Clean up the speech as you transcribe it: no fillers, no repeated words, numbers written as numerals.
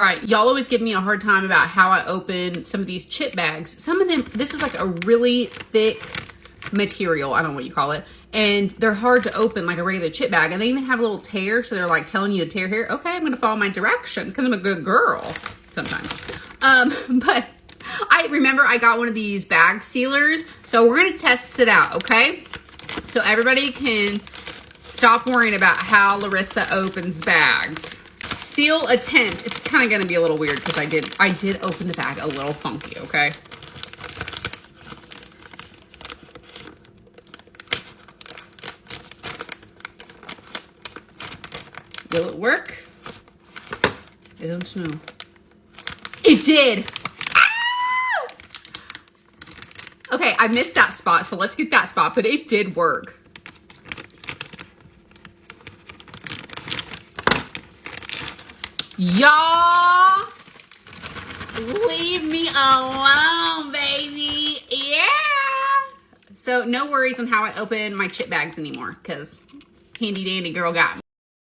All right, y'all always give me a hard time about how I open some of these chip bags. Some of them, this is like a really thick material. I don't know what you call it. And they're hard to open like a regular chip bag. And they even have a little tear. So they're like telling you to tear here. Okay, I'm going to follow my directions because I'm a good girl sometimes. But I remember I got one of these bag sealers. So we're going to test it out, okay? So everybody can stop worrying about how Larissa opens bags. Seal attempt. It's kind of going to be a little weird because I did open the bag a little funky, okay? Will it work? I don't know. It did! Ah! Okay, I missed that spot, so let's get that spot, but it did work. Y'all, leave me alone, baby. Yeah. So no worries on how I open my chip bags anymore because handy dandy girl got me.